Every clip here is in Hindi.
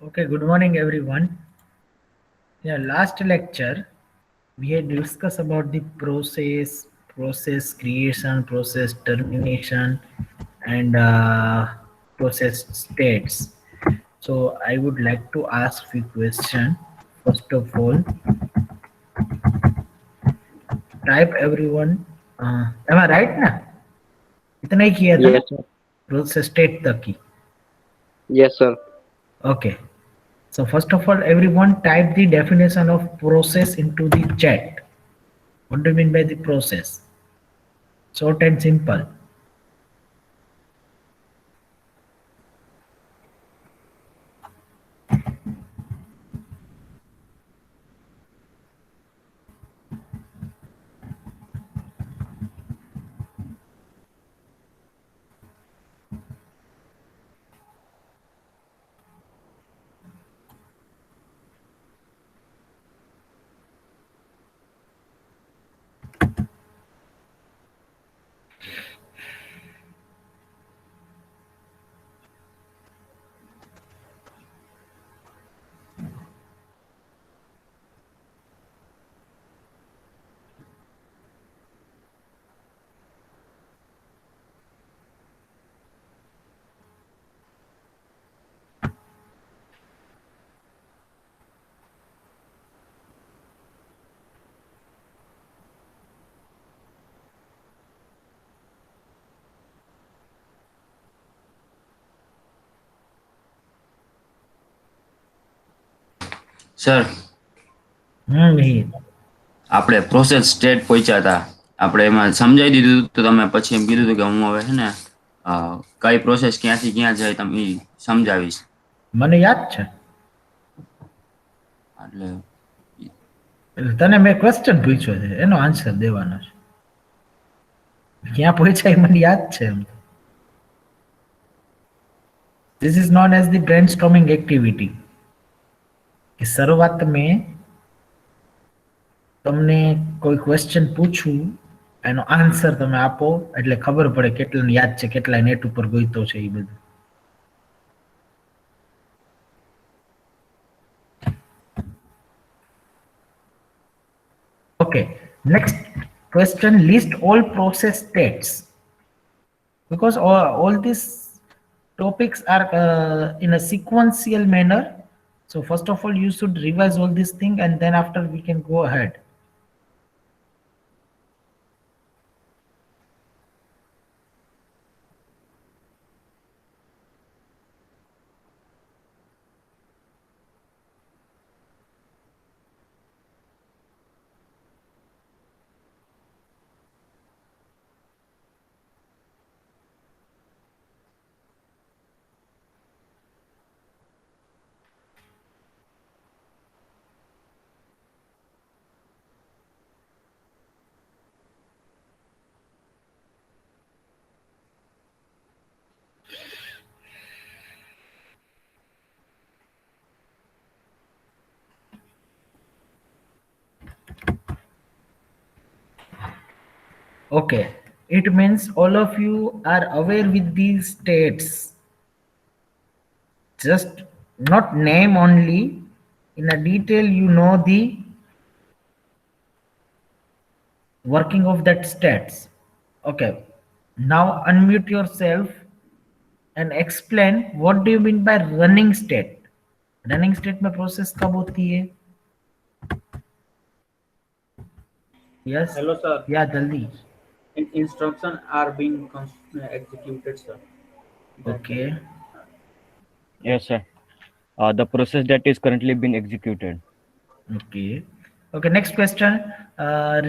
Okay, good morning everyone. Yeah, last lecture we had discussed about the process creation, process termination, and process states. So I would like to ask few questions. First of all, type everyone. Am I right ना? इतना ही किया था Yes, sir. process state तक ही. Yes, sir. Okay. So first of all, everyone type the definition of process into the chat. What do you mean by the process? Short and simple. Sir Mihir. આપણે પ્રોસેસ સ્ટેટ પહોંચ્યા હતા. આપણે એમાં સમજાવી દીધું તો તમે પછી એમ કીધું હતું કે હું હવે છે ને કઈ પ્રોસેસ ક્યાંથી ક્યાં જાય તમે ઈ સમજાવીશ. મને યાદ છે. એટલે એટલે તને મેં ક્વેશ્ચન પૂછ્યો છે એનો આન્સર દેવાનો છે. ક્યાં પહોંચ્યા એ મને યાદ છે એમ. This is known as the brainstorming activity. કે શરૂઆત में તમને કોઈ ક્વેશ્ચન પૂછું એનો આન્સર તમે આપો એટલે ખબર પડે કેટલાને યાદ છે કેટલા નેટ ઉપર ગોઈતો છે એ બધું. Okay, next question, list all process states. Because all these topics are in a sequential manner. So first of all, you should revise all this thing and then after we can go ahead. Okay, it means all of you are aware with these states. Just not name only, in a detail you know the working of that states. Okay, now unmute yourself and explain what do you mean by running state. Running state में process कब होती है? Yes. Hello, sir. Yeah, जल्दी. Instructions are being executed, sir. Okay. Yes, sir. The process that is currently being executed. Okay. Okay. Next question.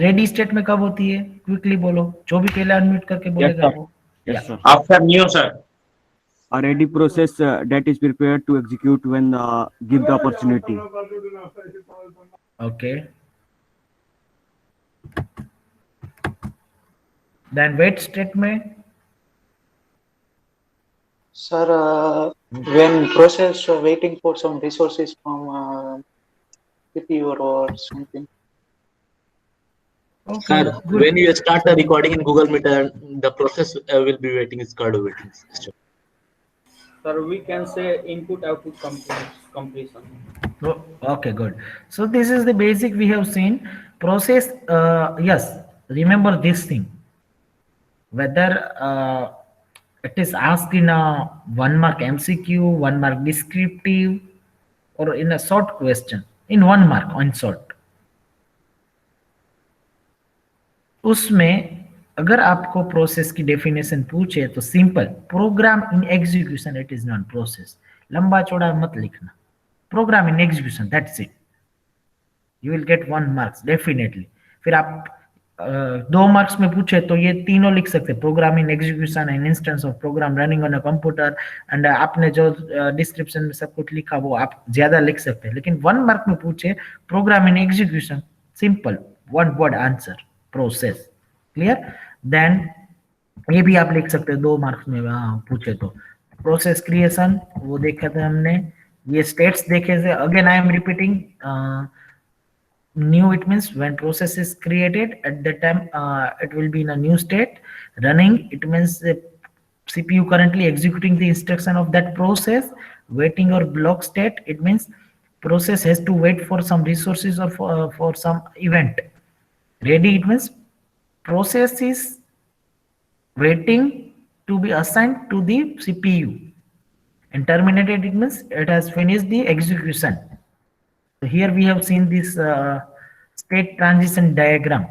Ready state में कब होती है? Quickly बोलो. जो भी पहले unmute करके बोलेगा वो. Yes, sir. After new, sir. A ready process that is prepared to execute when give the opportunity. Okay. Then wait state में. Sir, when process waiting for some resources from CPU or something. Okay. Sir, Good. when you start the recording in Google Meet, the process will be waiting is called waiting system. Sir, we can say input output completion. Okay, good. So this is the basic we have seen. Process, yes, remember this thing. Whether it is asked in a 1 mark MCQ, 1 mark descriptive, or in a short question, in 1 mark on short. उसमें अगर आपको प्रोसेस की डेफिनेशन पूछे तो simple program in execution, it is not process. लंबा चौड़ा मत लिखना, program in execution, that's it. You will get 1 marks definitely. फिर आप 2 मार्क्स में पूछे तो ये तीनों लिख सकते, program in execution and instance of program running on a computer, and आपने जो डिस्क्रिप्शन में सब कुछ लिखा वो आप ज्यादा लिख सकते हैं. लेकिन 1 मार्क में पूछे program in execution, simple 1 word answer, process. Clear? Then ये भी आप लिख सकते हैं 2 मार्क्स में पूछे तो. प्रोसेस क्रिएशन वो देखे थे हमने, ये स्टेट्स देखे थे. Again I am repeating, new, it means when process is created at that time it will be in a new state. Running, it means the CPU currently executing the instruction of that process. Waiting or block state, it means process has to wait for some resources or for some event. Ready, it means process is waiting to be assigned to the CPU. And terminated, it means it has finished the execution. So here we have seen this state transition diagram.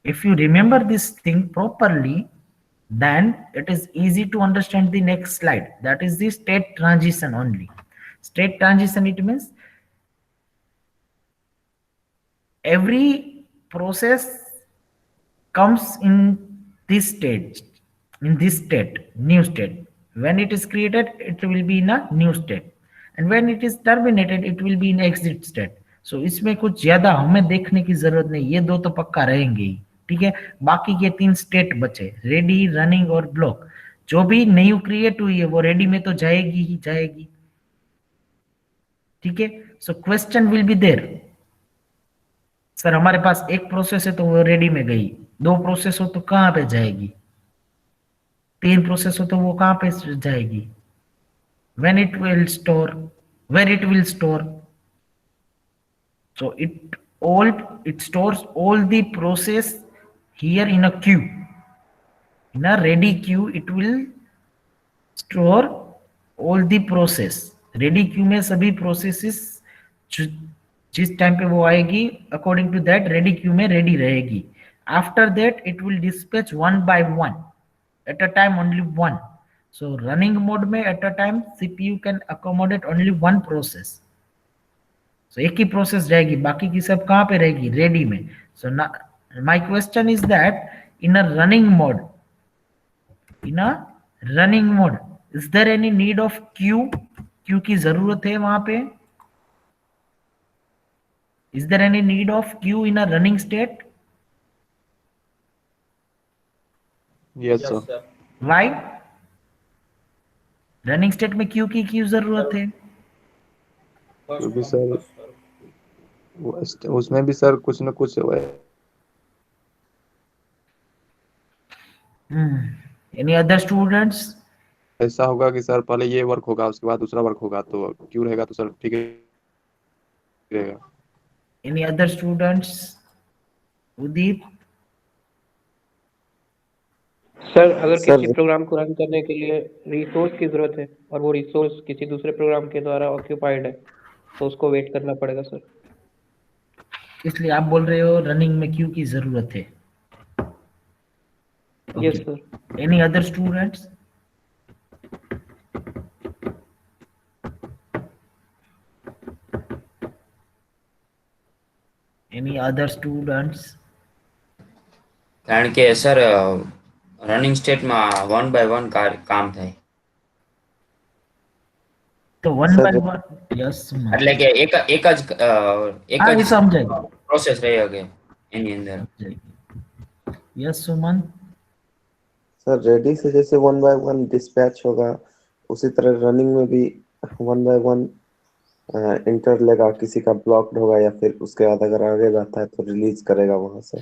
If you remember this thing properly, then it is easy to understand the next slide. That is the state transition only. State transition, it means every process comes in this stage, new state. When it is created, it will be in a new state. And when it is terminated, it will be in exit state. So इसमें कुछ ज्यादा हमें देखने की जरूरत नहीं, ये दो तो पक्का रहेंगे ही. ठीक है, बाकी के 3 स्टेट बचे, रेडी, रनिंग और ब्लॉक. जो भी न्यू क्रिएट हुई है वो रेडी में तो जाएगी ही जाएगी. ठीक है, so question will be there. Sir हमारे पास एक प्रोसेस है तो वो रेडी में गई, 2 प्रोसेस हो तो कहाँ पे जाएगी, 3 प्रोसेस हो तो वो कहाँ पे जाएगी. When it will store, where it will store. So it stores all the process here in a queue. In a ready queue, it will store all the process. Ready queue में सभी processes जिस टाइम पे वो आएगी, according to that ready queue में ready रहेगी. After that, it will dispatch 1 by 1. At a time only 1. So running mode में at a time CPU can accommodate only 1 process. So एक ही process जाएगी, बाकी की सब कहाँ पे रहेगी, ready में. So now my question is that in a running mode, is there any need of queue? queue की जरूरत है वहां पे? Is there any need of queue in a running state? Yes, sir. Why? Running state में क्यू की क्यों जरूरत है? क्योंकि सर उसमें भी सर कुछ न कुछ एनी अदर स्टूडेंट्स? ऐसा होगा कि सर पहले ये वर्क होगा उसके बाद दूसरा वर्क होगा, तो क्यों रहेगा तो सर ठीक रहेगा. Any other students? Udeep? Sir अगर किसी प्रोग्राम को रन करने के लिए रिसोर्स की जरूरत है और वो रिसोर्स किसी दूसरे प्रोग्राम के द्वारा ऑक्यूपाइड है तो उसको वेट करना पड़ेगा सर. इसलिए आप बोल रहे हो रनिंग में क्यू की जरूरत है? Yes sir. Any other students? Any other students? કારણ કે સર રનિંગ સ્ટેટમાં 1 by 1 કામ થાય. तो 1 by 1, यस એટલે કે એક જ समझेगा પ્રોસેસ રહી શકે એની અંદર. यस सुमन? सर रेडी से जैसे 1 by 1 डिस्पैच होगा उसी तरह रनिंग में भी 1 by 1 इंटर लेगा, किसी का ब्लॉक्ड होगा या फिर उसके बाद अगर आगे जाता है तो रिलीज करेगा वहां से.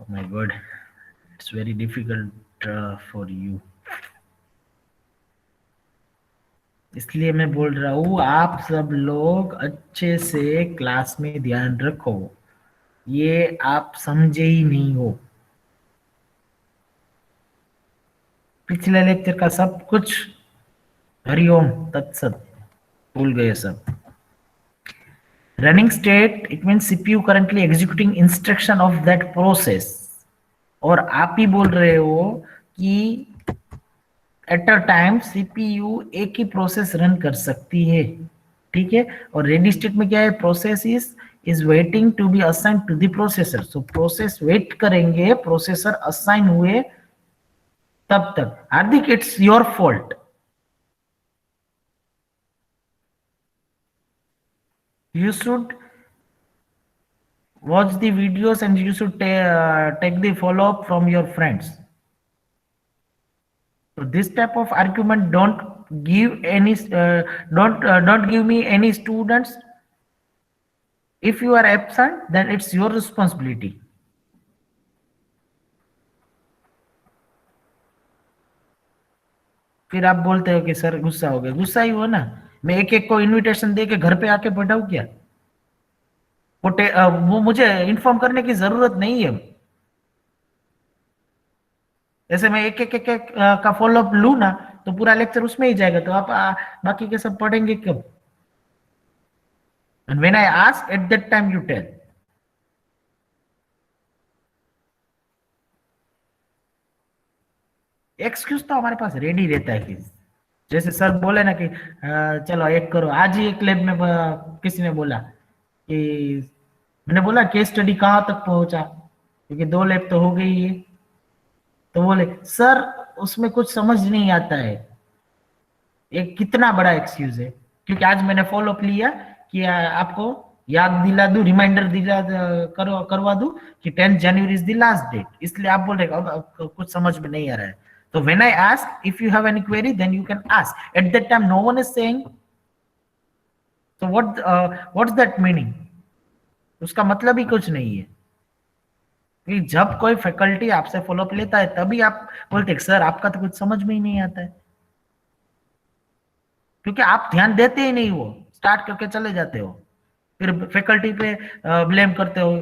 Oh my god, it's very difficult for you, इसलिए मैं बोल रहा हूँ आप सब लोग अच्छे से क्लास में ध्यान रखो, ये आप समझे ही नहीं हो। पिछले लेक्चर का सब कुछ हरिओम तत्सत भूल गए सब। Running state it means CPU currently executing instruction of that process, और आप ही बोल रहे हो कि एट अ टाइम सीपीयू एक ही प्रोसेस रन कर सकती है, ठीक है। और रेडी स्टेट में क्या है, process is waiting to be assign to the processor, so process wait करेंगे प्रोसेसर असाइन हुए तब तक। Hardik it's your fault, you should watch the videos and you should take the follow up from your friends. So this type of argument don't give any don't give me any students. If you are absent, then it's your responsibility. फिर आप बोलते हो कि सर गुस्सा हो गया, गुस्सा ही हो ना, मैं एक एक को इनविटेशन दे के घर पे आके पढ़ाऊं क्या? वो मुझे इन्फॉर्म करने की जरूरत नहीं है। जैसे मैं एक एक का फॉलोअप लू ना तो पूरा लेक्चर उसमें ही जाएगा, तो आप बाकी के सब पढ़ेंगे कब? And when I ask, at that time you tell. Excuse तो हमारे पास रेडी रहता है कि जैसे सर बोले ना कि चलो एक करो, आज ही एक लैब में किसी ने बोला कि मैंने बोला केस स्टडी कहाँ तक पहुंचा, क्योंकि 2 लैब तो हो गई है, तो बोले सर उसमें कुछ समझ नहीं आता है। ये कितना बड़ा एक्सक्यूज है, क्योंकि आज मैंने फॉलो अप लिया कि आपको याद दिला दूं, रिमाइंडर करवा दूं कि 10 January is the last date, इसलिए आप बोल रहे हो कुछ समझ में नहीं आ रहा है। तो when I ask if you have any query then you can ask, at that time no one is saying, so what's that meaning? उसका मतलब ही कुछ नहीं है कि जब कोई फैकल्टी आपसे फॉलोअप लेता है तभी आप बोलते हैं सर आपका तो कुछ समझ में ही नहीं आता है, क्योंकि आप ध्यान देते ही नहीं, वो स्टार्ट करके चले जाते हो, फिर फैकल्टी पे ब्लेम करते हो।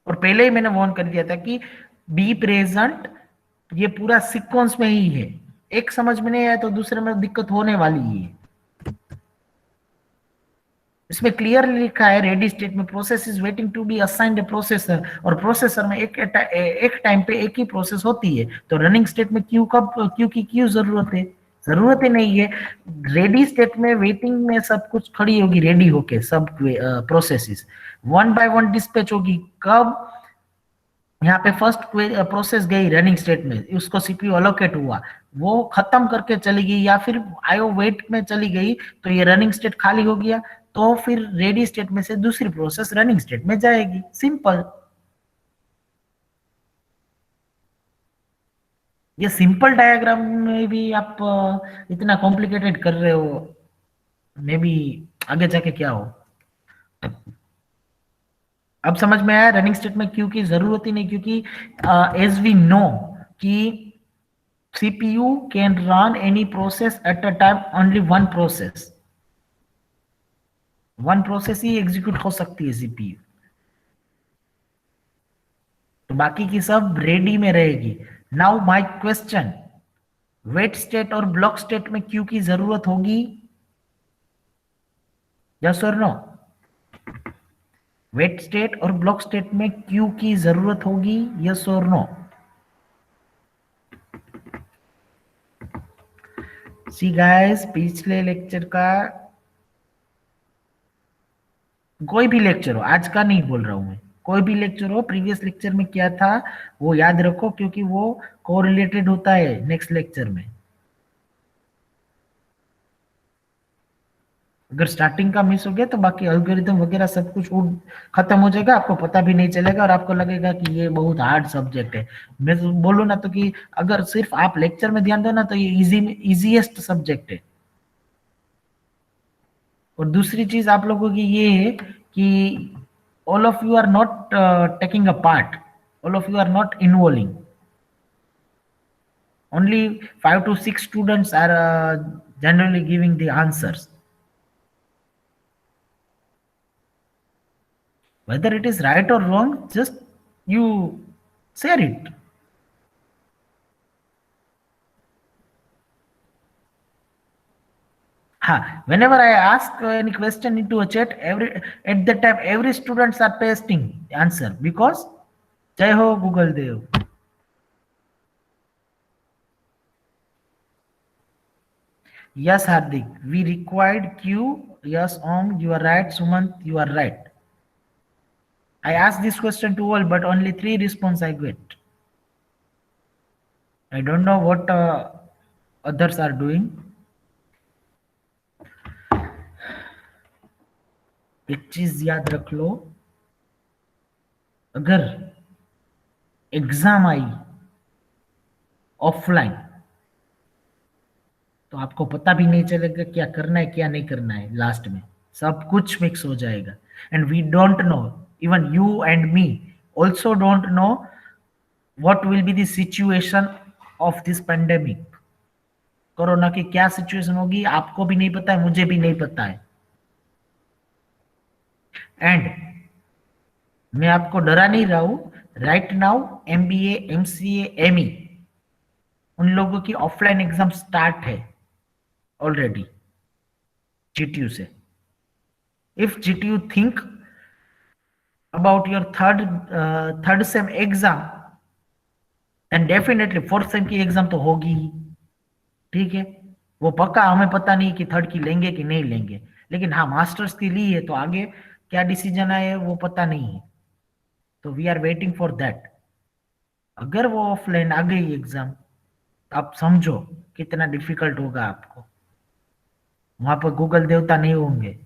और पहले ही मैंने वार्न कर दिया था कि बी प्रेजेंट, ये पूरा सीक्वेंस में ही है, एक समझ में नहीं आया तो दूसरे में दिक्कत होने वाली ही है। इसमें क्लियरली लिखा है रेडी स्टेट में process is waiting to be assigned a processor, और प्रोसेसर में एक टाइम पे एक ही प्रोसेस होती है, तो रनिंग स्टेट में क्यू की क्यों जरूरत है? जरूरत ही नहीं है। रेडी स्टेट में वेटिंग में सब कुछ खड़ी होगी रेडी होके, सब प्रोसेसेस 1 by 1 डिस्पैच होगी। कब? यहाँ पे फर्स्ट प्रोसेस गई रनिंग स्टेट में, उसको सीपीयू अलोकेट हुआ, वो खत्म करके चली गई, या फिर आईओ वेट में चली गई, तो ये रनिंग स्टेट खाली हो गया, तो फिर रेडी स्टेट में से दूसरी प्रोसेस रनिंग स्टेट में जाएगी। सिंपल। ये सिंपल डायग्राम में भी आप इतना कॉम्प्लिकेटेड कर रहे हो, मे बी आगे जाके क्या हो। अब समझ में आया रनिंग स्टेट में क्यू की जरूरत ही नहीं, क्योंकि एज वी नो कि CPU can run any process at a time, only one process he execute हो सकती है सीपीयू, तो बाकी की सब रेडी में रहेगी। Now my question, wait state और ब्लॉक स्टेट में क्यू की जरूरत होगी? यस और नो? वेट स्टेट और ब्लॉक स्टेट में क्यू की जरूरत होगी? यस और नो? सी गाइस, पिछले लेक्चर का कोई भी लेक्चर हो, आज का नहीं बोल रहा हूं मैं, कोई भी लेक्चर हो, प्रीवियस लेक्चर में क्या था वो याद रखो, क्योंकि वो कोरिलेटेड होता है नेक्स्ट लेक्चर में। अगर स्टार्टिंग का मिस हो गया तो बाकी एल्गोरिथम वगैरह सब कुछ खत्म हो जाएगा, आपको पता भी नहीं चलेगा और आपको लगेगा कि ये बहुत हार्ड सब्जेक्ट है। मैं तो बोलूँ ना तो कि अगर सिर्फ आप लेक्चर में ध्यान दो ना तो ये इजीएस्ट सब्जेक्ट है। और दूसरी चीज आप लोगों की ये है कि all of you are not taking a part. All of you are not involving. Only 5 to 6 students are generally giving the answers. Whether it is right or wrong, just you share it. Whenever I ask any question into a chat, at that time every students are pasting the answer, because Jai Ho Google Dev. Yes, Hardik, we required Q. Yes, Om, you are right. Sumant, you are right. I asked this question to all, but only 3 response I get. I don't know what others are doing. एक चीज याद रख लो, अगर एग्जाम आई ऑफलाइन तो आपको पता भी नहीं चलेगा क्या करना है क्या नहीं करना है. लास्ट में सब कुछ मिक्स हो जाएगा. And we don't know, even you and me also don't know what will be the situation of this pandemic. Corona की क्या सिचुएशन होगी आपको भी नहीं पता है, मुझे भी नहीं पता है. एंड मैं आपको डरा नहीं रहा हूं. Right now MBA, MCA, ME उन लोगों की ऑफलाइन एग्जाम स्टार्ट है ऑलरेडी GTU से. If GTU think about your third same exam, and definitely fourth same की एग्जाम तो होगी ही. ठीक है, वो पक्का हमें पता नहीं कि थर्ड की लेंगे कि नहीं लेंगे, लेकिन हाँ मास्टर्स की ली है तो आगे क्या डिसीजन आए वो पता नहीं है. तो we are waiting for that. अगर वो ऑफलाइन आ गई एग्जाम, आप समझो कितना डिफिकल्ट होगा आपको. वहां पर गूगल देवता नहीं होंगे,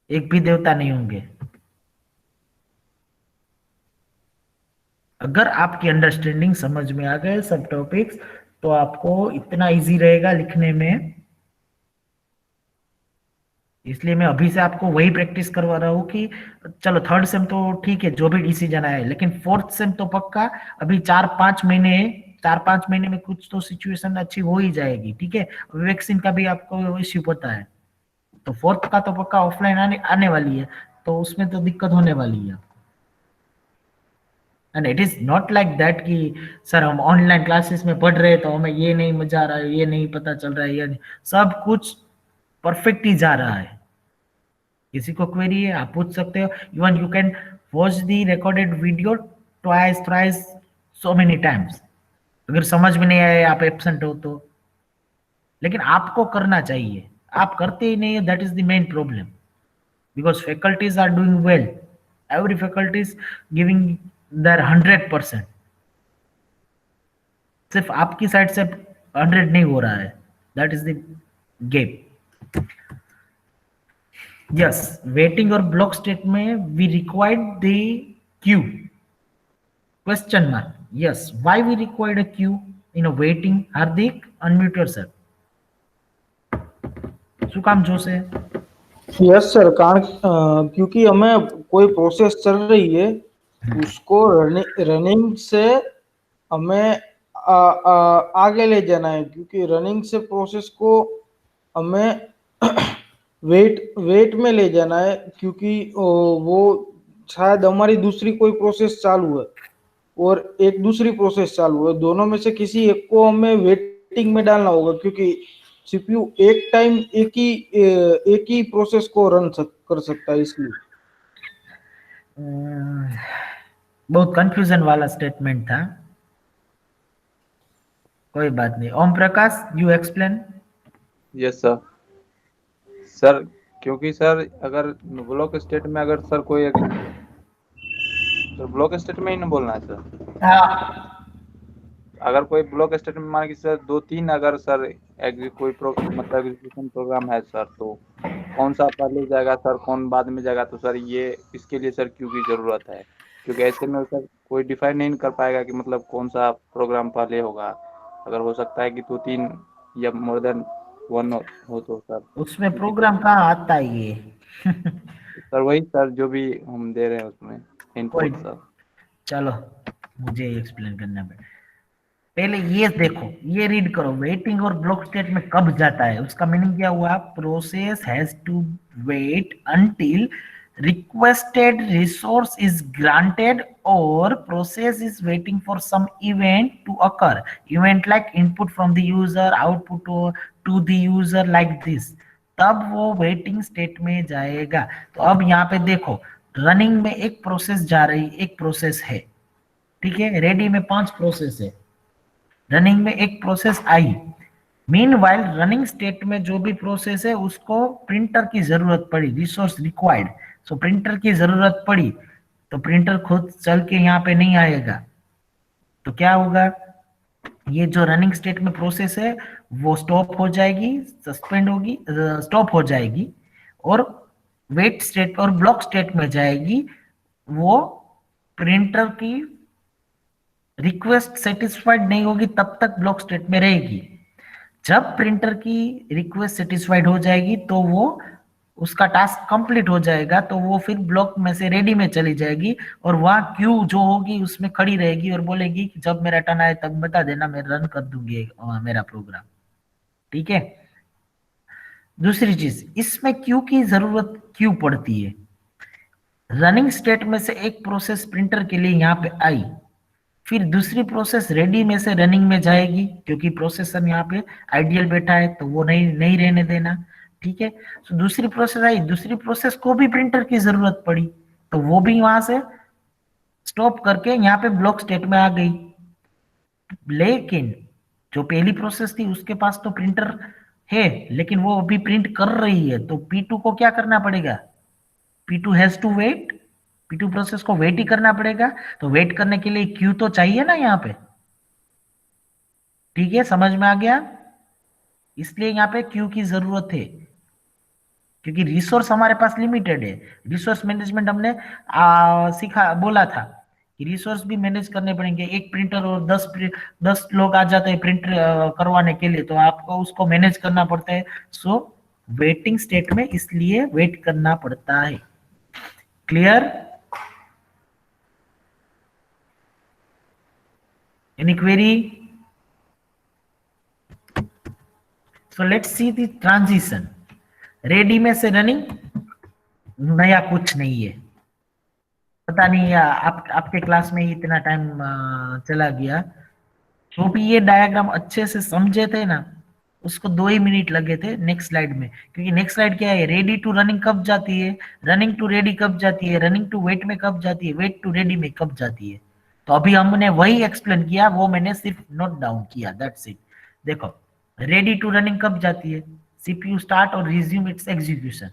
एक भी देवता नहीं होंगे. अगर आपकी अंडरस्टैंडिंग समझ में आ गए सब टॉपिक्स, तो आपको इतना इजी रहेगा लिखने में. इसलिए मैं अभी से आपको वही प्रैक्टिस करवा रहा हूँ कि चलो थर्ड सेम तो ठीक है जो भी डिसीजन आए, लेकिन फोर्थ सेम तो पक्का अभी 4-5 महीने में कुछ तो सिचुएशन अच्छी हो ही जाएगी. ठीक है, वैक्सीन का भी आपको इश्यू पता है, तो फोर्थ का तो पक्का ऑफलाइन आने वाली है, तो उसमें तो दिक्कत होने वाली है. And it is not like that कि सर हम ऑनलाइन क्लासेस में पढ़ रहे तो हमें ये नहीं मजा आ रहा है, ये नहीं पता चल रहा है, ये सब कुछ परफेक्ट ही जा रहा है. किसी को क्वेरी है आप पूछ सकते हो. Even you can watch the recorded video twice thrice so many times. अगर समझ में नहीं आया आप एब्सेंट हो तो, लेकिन आपको करना चाहिए. आप करते ही नहीं है, that is the main problem. Because faculties are doing well, every faculty is giving their 100%. सिर्फ आपकी साइड से 100 नहीं हो रहा है. That is the game. Yes, waiting or block state में we required the queue. Question mark. Yes, why we required a queue in a waiting? Hardik, unmute yourself. શું કામ જોશે? यस सर, कारण क्योंकि हमें कोई प्रोसेस चल रही है उसको रनिंग से हमें आगे ले जाना है, क्योंकि रनिंग से प्रोसेस को हमें वेट में ले जाना है, क्योंकि वो शायद हमारी दूसरी कोई प्रोसेस चालू है और एक दूसरी प्रोसेस चालू है. दोनों में से किसी एक को हमें वेटिंग में डालना होगा, क्योंकि CPU एक टाइम एक ही प्रोसेस को रन कर सकता है. इसलिए बहुत कंफ्यूजन वाला स्टेटमेंट था. कोई बात नहीं. Om Prakash, you explain. Yes sir. Sir क्योंकि सर अगर ब्लॉक स्टेट में अगर सर कोई सर ब्लॉक स्टेट में ही ना बोलना है सर. हाँ, अगर कोई ब्लॉक स्टेट में मान के सर 2-3 अगर सर कोई मतलब एग्जीक्यूशन प्रोग्राम है सर, तो कौन सा पहले जाएगा सर, कौन बाद में जाएगा, तो सर ये इसके लिए सर क्यू की जरूरत है. क्योंकि ऐसे में सर कोई डिफाइन नहीं कर पाएगा कि मतलब कौन सा प्रोग्राम पहले होगा. अगर हो सकता है कि 2-3 या मोर देन 1 हो तो सर उसमें प्रोग्राम कहाँ आता है ये? सर वही सर जो भी हम दे रहे हैं उसमें इनपुट कोई- सर। चलो मुझे एक्सप्लेन करना पड़ेगा। पहले ये देखो, ये रीड करो, वेटिंग और ब्लॉक स्टेट में कब जाता है, उसका मीनिंग क्या हुआ, process has to wait until requested resource is granted or process is waiting for some event to occur, event like input from the user, output to the user like this, तब वो वेटिंग स्टेट में जाएगा। तो अब यहाँ पे देखो, रनिंग में एक प्रोसेस जा रही, एक प्रोसेस है, ठीक है, रेडी में 5 प्रोसेस है, रनिंग में एक process I. Meanwhile running state में जो भी प्रोसेस है उसको प्रिंटर की जरूरत पड़ी, रिसोर्स रिक्वायर्ड, सो प्रिंटर की जरूरत पड़ी, तो प्रिंटर खुद चल के यहाँ पे नहीं आएगा, तो क्या होगा, ये जो रनिंग स्टेट में प्रोसेस है वो स्टॉप हो जाएगी, सस्पेंड होगी, स्टॉप हो जाएगी, और वेट स्टेट और ब्लॉक स्टेट में जाएगी, वो प्रिंटर की रिक्वेस्ट सेटिस्फाइड नहीं होगी तब तक ब्लॉक स्टेट में रहेगी। जब प्रिंटर की रिक्वेस्ट सेटिस्फाइड हो जाएगी तो वो उसका टास्क कंप्लीट हो जाएगा, तो वो फिर ब्लॉक में से रेडी में चली जाएगी, और वहां क्यू जो होगी उसमें खड़ी रहेगी और बोलेगी कि जब मेरा टर्न आए तब बता देना, मैं रन कर दूंगी मेरा प्रोग्राम, ठीक है। दूसरी चीज, इसमें क्यू की जरूरत क्यों पड़ती है, रनिंग स्टेट में से एक प्रोसेस प्रिंटर के लिए यहाँ पे आई, फिर दूसरी प्रोसेस रेडी में से रनिंग में जाएगी, क्योंकि प्रोसेसर यहाँ पे आइडियल बैठा है तो वो नहीं रहने देना, ठीक है। तो दूसरी प्रोसेस आई, दूसरी प्रोसेस को भी प्रिंटर की जरूरत पड़ी, तो वो भी वहां से स्टॉप करके यहाँ पे ब्लॉक स्टेट में आ गई। लेकिन जो पहली प्रोसेस थी उसके पास तो प्रिंटर है, लेकिन वो अभी प्रिंट कर रही है, तो P2 को क्या करना पड़ेगा, P2 has to wait, P2 process को वेट ही करना पड़ेगा, तो वेट करने के लिए क्यू तो चाहिए ना यहाँ पे, ठीक है, समझ में आ गया। इसलिए यहाँ पे क्यू की जरूरत है, क्योंकि रिसोर्स हमारे पास लिमिटेड है। रिसोर्स मैनेजमेंट हमने बोला था कि रिसोर्स भी मैनेज करने पड़ेंगे, एक प्रिंटर और 10 लोग आ जाते हैं प्रिंट करवाने के लिए, तो आपको उसको मैनेज करना पड़ता है। सो वेटिंग स्टेट में इसलिए वेट करना पड़ता है। Clear? Any query? So let's see the transition. Ready में से रनिंग, नया कुछ नहीं है, पता नहीं आपके क्लास में ही इतना टाइम चला गया, जो भी ये डायग्राम अच्छे से समझे थे ना उसको 2 ही मिनट लगे थे नेक्स्ट स्लाइड में, क्योंकि नेक्स्ट स्लाइड क्या है, रेडी टू रनिंग कब जाती है, रनिंग टू रेडी कब जाती है, रनिंग टू वेट में कब जाती है, वेट टू रेडी में कब जाती है। तो अभी हमने वही एक्सप्लेन किया, वो मैंने सिर्फ नोट डाउन किया, दैट्स इट। देखो रेडी टू रनिंग कब जाती है, सीपीयू स्टार्ट और रिज्यूम इट्स एग्जीक्यूशन।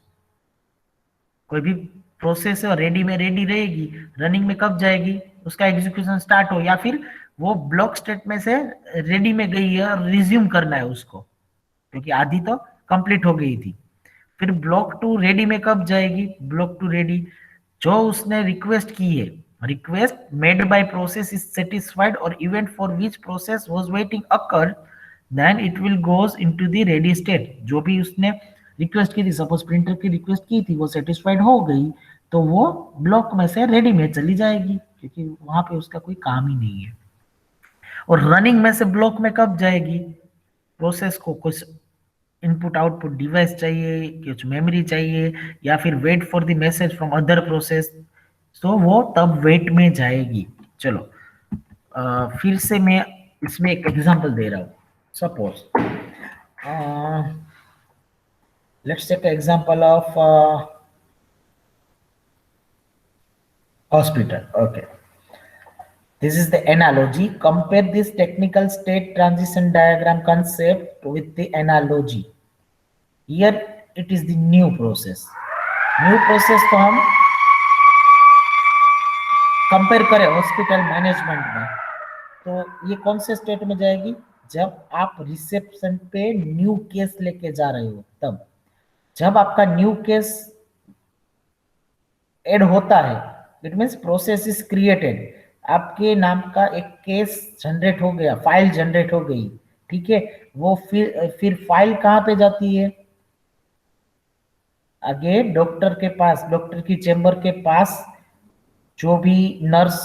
कोई भी प्रोसेस है और रेडी में रेडी रहेगी, रनिंग में कब जाएगी, उसका एग्जीक्यूशन स्टार्ट हो, या फिर वो ब्लॉक स्टेट में से रेडी में गई है और रिज्यूम करना है उसको, क्योंकि आधी तो कंप्लीट हो गई थी। फिर ब्लॉक टू रेडी में कब जाएगी, ब्लॉक टू रेडी जो उसने रिक्वेस्ट की है, request made by process is satisfied और event for which process was waiting occur, then it will goes into the ready state. जो भी उसने रिक्वेस्ट की थी, सपोज प्रिंटर की रिक्वेस्ट की थी, वो सेटिस्फाइड हो गई, तो वो ब्लॉक में से रेडी में चली जाएगी, क्योंकि वहां पे उसका कोई काम ही नहीं है। और रनिंग में से ब्लॉक में कब जाएगी, प्रोसेस को कुछ इनपुट आउटपुट डिवाइस चाहिए, कुछ मेमोरी चाहिए, या फिर wait for the message from other process, तो वो तब वेट में जाएगी। चलो फिर से मैं इसमें एक एग्जांपल दे रहा हूँ। Suppose let's take an example of hospital. Okay, this is the analogy. Compare this technical state transition diagram concept with the analogy. Here it is the new process. New process को हम कंपेयर करें हॉस्पिटल मैनेजमेंट में, तो ये कौन से स्टेट में जाएगी, जब आप रिसेप्शन पे न्यू केस लेके जा रहे हो, तब जब आपका न्यू केस ऐड होता है, it means process is created, आपके नाम का एक केस जनरेट हो गया, फाइल जनरेट हो गई, ठीक है। वो फिर फाइल कहाँ पे जाती है, आगे डॉक्टर के पास, डॉक्टर की चेम्बर के पास जो भी नर्स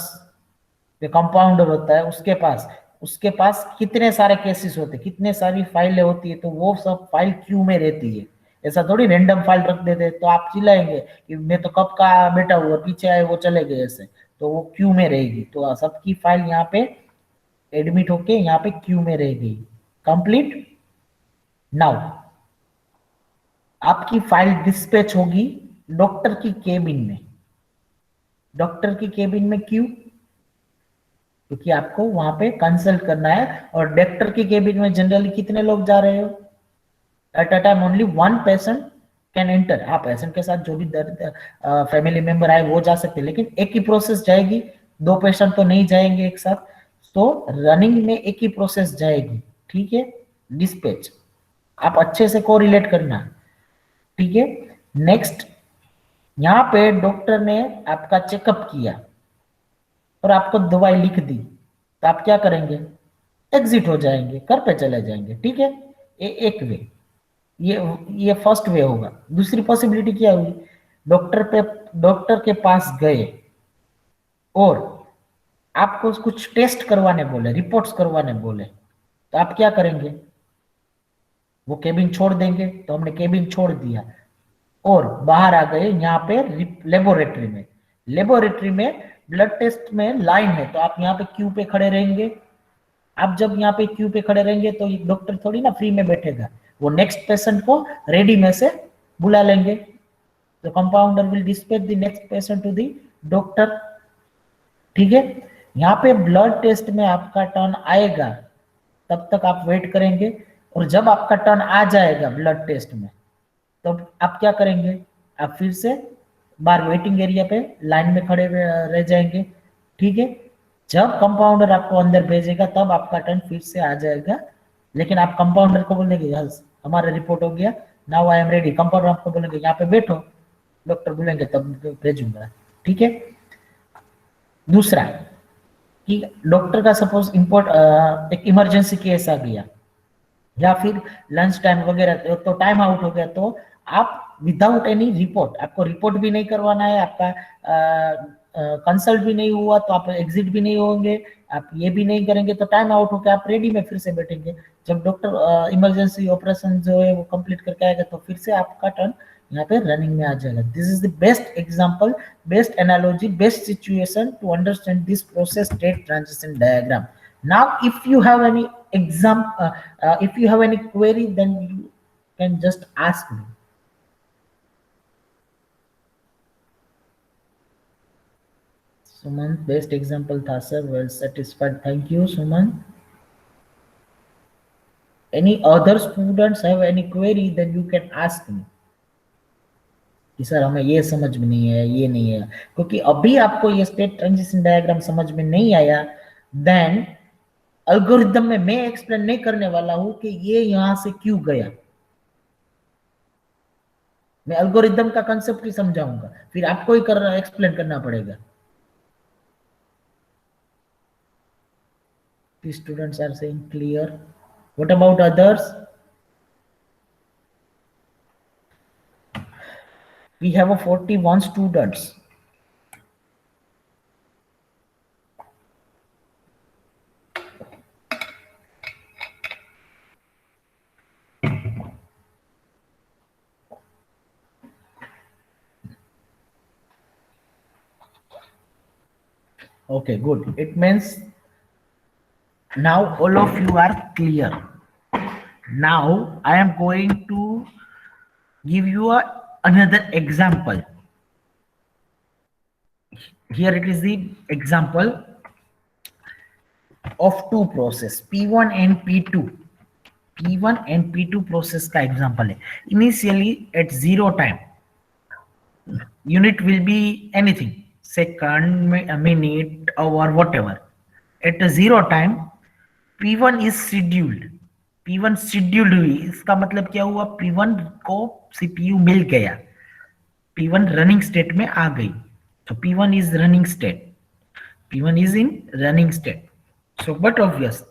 कंपाउंडर होता है उसके पास कितने सारे केसेस होते हैं, कितने सारी फाइलें होती है, तो वो सब फाइल क्यू में रहती है। ऐसा थोड़ी रैंडम फाइल रख देते तो आप चिल्लाएंगे कि मैं तो कब का बैठा हुआ, पीछे आए वो चले गए, ऐसे तो वो क्यू में रहेगी। तो सबकी फाइल यहाँ पे एडमिट होके यहाँ पे क्यू में रहेगी। कंप्लीट। नाउ आपकी फाइल डिस्पैच होगी डॉक्टर की केबिन में। डॉक्टर की केबिन में क्यों? क्योंकि आपको वहां पे कंसल्ट करना है, और डॉक्टर की केबिन में जनरली कितने लोग जा रहे हो? At a time only one patient can enter. हाँ, पेशेंट के साथ जो भी फैमिली मेंबर आए वो जा सकते हैं, लेकिन एक ही प्रोसेस जाएगी, दो पेशेंट तो नहीं जाएंगे एक साथ। तो रनिंग में एक ही प्रोसेस जाएगी, ठीक है। डिस्पैच आप अच्छे से कोरिलेट करना, ठीक है। नेक्स्ट, यहाँ पे डॉक्टर ने आपका चेकअप किया और आपको दवाई लिख दी, तो आप क्या करेंगे? एग्जिट हो जाएंगे, घर पे चले जाएंगे, ठीक है। एक वे, ये फर्स्ट वे होगा। दूसरी पॉसिबिलिटी क्या हुई? डॉक्टर के पास गए और आपको कुछ टेस्ट करवाने बोले, रिपोर्ट्स करवाने बोले, तो आप क्या करेंगे? वो केबिन छोड़ देंगे। तो हमने केबिन छोड़ दिया और बाहर आ गए यहाँ पे लेबोरेटरी में। लेबोरेटरी में ब्लड टेस्ट में लाइन है, तो आप यहाँ पे क्यू पे खड़े रहेंगे। आप जब यहाँ पे क्यू पे खड़े रहेंगे तो डॉक्टर थोड़ी ना फ्री में बैठेगा, वो नेक्स्ट पेशेंट को रेडी में से बुला लेंगे। तो compounder will dispatch the next patient to the doctor, ठीक है। यहाँ पे ब्लड टेस्ट में आपका टर्न आएगा, तब तक आप वेट करेंगे, और जब आपका टर्न आ जाएगा ब्लड टेस्ट में, तो आप क्या करेंगे? आप फिर से बाहर वेटिंग एरिया पे लाइन में खड़े रह जाएंगे, ठीक है। जब कंपाउंडर आपको अंदर भेजेगा तब आपका टर्न फिर से आ जाएगा, लेकिन आप कंपाउंडर को बोलेंगे यस हमारा रिपोर्ट हो गया, now I am ready. Compounder आपको बोलेंगे यहाँ पे बैठो, डॉक्टर बोलेंगे तब भेजूंगा, ठीक है। दूसरा कि डॉक्टर का सपोज एक इमरजेंसी केस आ गया, या फिर लंच टाइम वगैरह, तो टाइम आउट हो गया, तो आप विदाउट एनी रिपोर्ट, आपको रिपोर्ट भी नहीं करवाना है, आपका कंसल्ट भी नहीं हुआ तो आप एग्जिट भी नहीं होंगे, आप ये भी नहीं करेंगे, तो टाइम आउट होकर आप रेडी में फिर से बैठेंगे। जब डॉक्टर इमरजेंसी ऑपरेशन जो है वो कंप्लीट करके आएगा, तो फिर से आपका टर्न यहाँ पे रनिंग में आ जाएगा। This is the best example, best analogy, best situation to understand this process state transition diagram. Now, if you have any if you have any query, then you can just ask me. Suman, best example tha sir, well satisfied, thank you Suman. Any other students have any query, then you can ask me कि सर हमें ये समझ में नहीं है, ये नहीं है, क्योंकि अभी आपको ये स्टेट ट्रांजिशन डायग्राम समझ में नहीं आया, देन एल्गोरिथम में मैं एक्सप्लेन नहीं करने वाला हूं कि ये यहां से क्यों गया। मैं एल्गोरिथम का कंसेप्ट ही समझाऊंगा, फिर आपको ही एक्सप्लेन करना पड़ेगा। The students are saying clear. What about others? We have a 41 students. Okay, good. It means now all of you are clear. Now I am going to give you another example. Here it is the example of two process P1 and P2. P1 and P2 process का example है. Initially at 0 time, unit will be anything, second, minute, hour, whatever. At 0 time, P1 is scheduled. P1 scheduled हुई, इसका मतलब क्या हुआ? P1 को CPU मिल गया, P1 रनिंग स्टेट में आ गई, तो P1 is running state. P1 is in running state. So but obvious,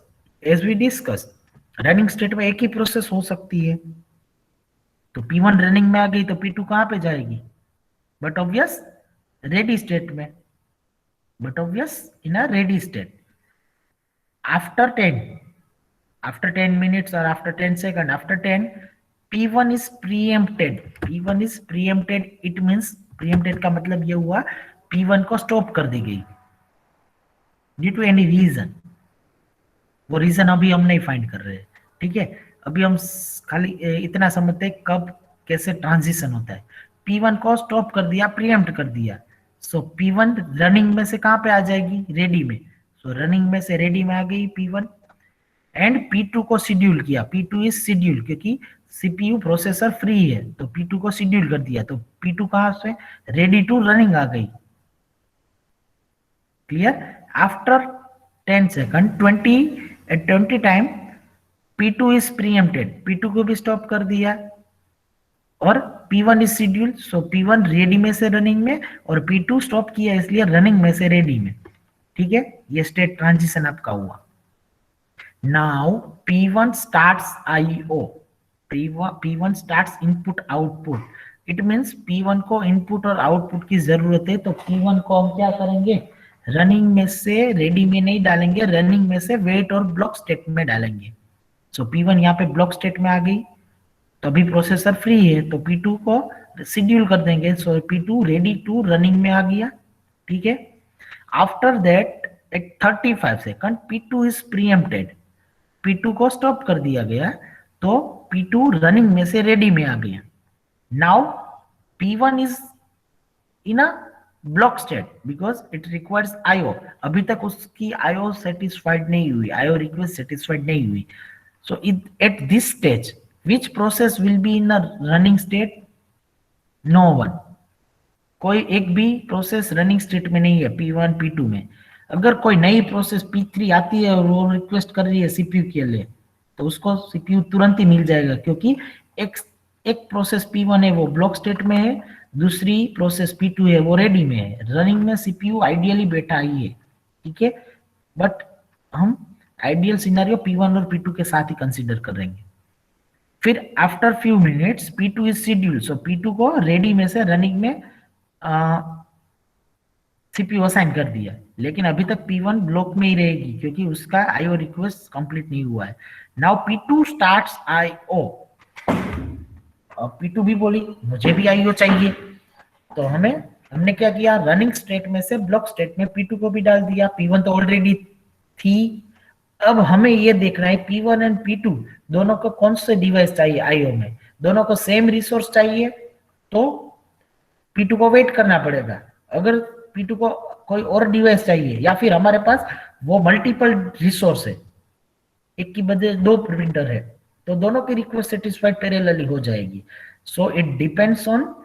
as we discussed, running state में एक ही प्रोसेस हो सकती है, तो P1 रनिंग में आ गई तो P2 कहाँ पे जाएगी? बट ऑब्वियस रेडी स्टेट में, but obvious in a ready state. after 10 minutes or after 10 seconds, after 10, P1 is preempted. P1 is preempted, it means preempted का मतलब ये हुआ P1 को स्टॉप कर दी गई ड्यू टू एनी रीजन। वो रीजन अभी हम नहीं फाइंड कर रहे हैं, ठीक है। अभी हम खाली इतना समझते हैं कब कैसे ट्रांजिशन होता है। P1 को स्टॉप कर दिया, प्रीएम्प्ट कर दिया, सो P1 रनिंग में से कहाँ पे आ जाएगी? रेडी में। सो रनिंग में से रेडी में आ गई P1 एंड P2 को शेड्यूल किया। P2 इज शेड्यूल क्योंकि सीपीयू प्रोसेसर फ्री है, तो P2 को शेड्यूल कर दिया, तो P2 कहां से? रेडी टू रनिंग आ गई। Clear? After 10 second 20 time P2 is preempted, P2 को भी स्टॉप कर दिया और P1 is schedule, so P1 ready में से रनिंग में और P2 स्टॉप किया इसलिए रनिंग में से रेडी में। ठीक है, ये स्टेट ट्रांजिशन आपका हुआ। Now P1 starts IO. P1 starts input output. It means P1 को इनपुट और आउटपुट की जरूरत है, तो P1 को हम क्या करेंगे? रनिंग में से रेडी में नहीं डालेंगे, रनिंग में से वेट और ब्लॉक स्टेट में डालेंगे। सो P1 यहाँ पे ब्लॉक स्टेट में आ गई, तो अभी प्रोसेसर फ्री है, तो P2 को शेड्यूल कर देंगे। सो P2 रेडी टू रनिंग में आ गया। ठीक है, after that at 35 second P2 is preempted, P2 को स्टॉप कर दिया गया, तो P2 रनिंग में से रेडी में आ गया। Now P1 is in a block state because it requires IO। अभी तक उसकी IO सेटिस्फाइड नहीं हुई, IO रिक्वेस्ट सेटिस्फाइड नहीं हुई। So at this stage which process will be in a running state? No one, कोई एक भी प्रोसेस रनिंग स्टेट में नहीं है P1 P2 में। अगर कोई नई प्रोसेस P3 आती है और वो रिक्वेस्ट कर रही है सीपीयू के लिए, तो उसको सीपीयू तुरंत ही मिल जाएगा, क्योंकि एक प्रोसेस P1 है वो ब्लॉक स्टेट में है, दूसरी प्रोसेस P2 है वो रेडी में है। रनिंग में सीपीयू आइडियली बैठा ही है, ठीक है, बट हम आइडियल सिनेरियो P1 और P2 के साथ ही कंसीडर करेंगे। फिर after few minutes P2 is schedule, so P2 को रेडी में से रनिंग में सीपीयू असाइन कर दिया, लेकिन अभी तक P1 ब्लॉक में ही रहेगी क्योंकि उसका IO रिक्वेस्ट कंप्लीट नहीं हुआ है। नाउ P2 स्टार्ट्स IO, और P2 भी बोली मुझे भी IO चाहिए, तो हमने क्या किया? रनिंग स्टेट में से ब्लॉक स्टेट में P2 को भी डाल दिया। P1 तो ऑलरेडी थी। अब हमें ये देखना है P1 एंड P2 दोनों को कौन से डिवाइस चाहिए IO में। दोनों को सेम रिसोर्स चाहिए, तो P2 को वेट करना पड़ेगा। अगर P2 को कोई और डिवाइस चाहिए, या फिर हमारे पास वो मल्टीपल रिसोर्स है, एक की बजाय दो प्रिंटर है, तो दोनों की रिक्वेस्ट सेटिस्फाइड पैरेलली हो जाएगी। So it depends on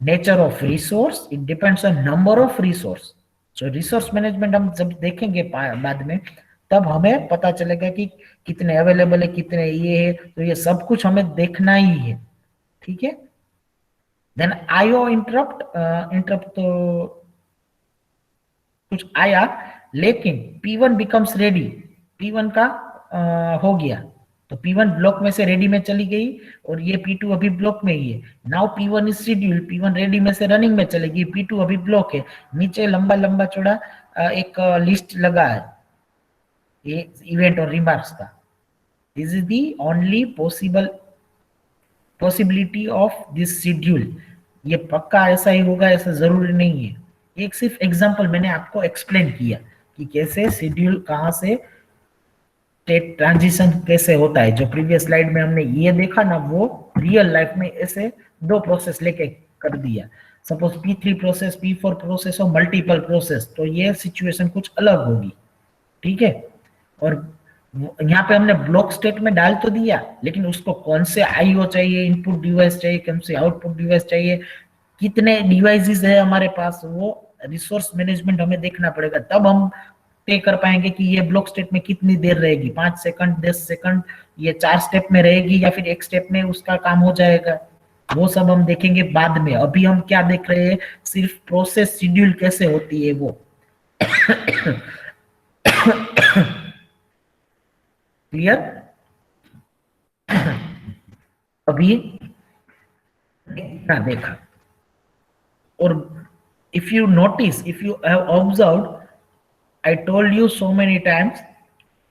nature of resource, it depends on number of resource. So resource management हम जब देखेंगे बाद में, तब हमें पता चलेगा कि कितने अवेलेबल है, कितने ये है, तो ये सब कुछ हमें देखना ही है। ठीक है, देन IO इंटरप्ट तो कुछ आया, लेकिन P1 बिकम्स रेडी, P1 का हो गया, तो P1 ब्लॉक में से रेडी में चली गई और ये P2 अभी ब्लॉक में ही है। Now P1 is schedule, P1 ready में से रनिंग में चलेगी, P2 अभी ब्लॉक है। नीचे लंबा लंबा चौड़ा एक लिस्ट लगा है ये इवेंट और रिमार्क्स का। This is the only possibility of this schedule. ये पक्का ऐसा ही होगा ऐसा जरूरी नहीं है, एक सिर्फ एग्जांपल मैंने आपको एक्सप्लेन किया कि कैसे शेड्यूल कहां से स्टेट ट्रांजिशन कैसे होता है। जो प्रीवियस स्लाइड में हमने ये देखा ना, वो रियल लाइफ में ऐसे दो प्रोसेस लेके कर दिया। Suppose P3 process, P4 process और मल्टीपल प्रोसेस, तो ये सिचुएशन कुछ अलग होगी। ठीक है, और यहाँ पे हमने ब्लॉक स्टेट में डाल तो दिया, लेकिन उसको कौन से IO चाहिए, इनपुट डिवाइस चाहिए, कौन से आउटपुट डिवाइस चाहिए, कितने डिवाइसेस है हमारे पास, वो रिसोर्स मैनेजमेंट हमें देखना पड़ेगा। तब हम तय कर पाएंगे कि ये ब्लॉक स्टेट में कितनी देर रहेगी, 5 सेकंड, 10 सेकंड, ये 4 स्टेप में रहेगी या फिर एक स्टेप में उसका काम हो जाएगा। वो सब हम देखेंगे बाद में। अभी हम क्या देख रहे हैं? सिर्फ प्रोसेस शेड्यूल कैसे होती है वो। क्लियर? अभी देखा देखा। और if you notice, if you have observed, I told you so many times,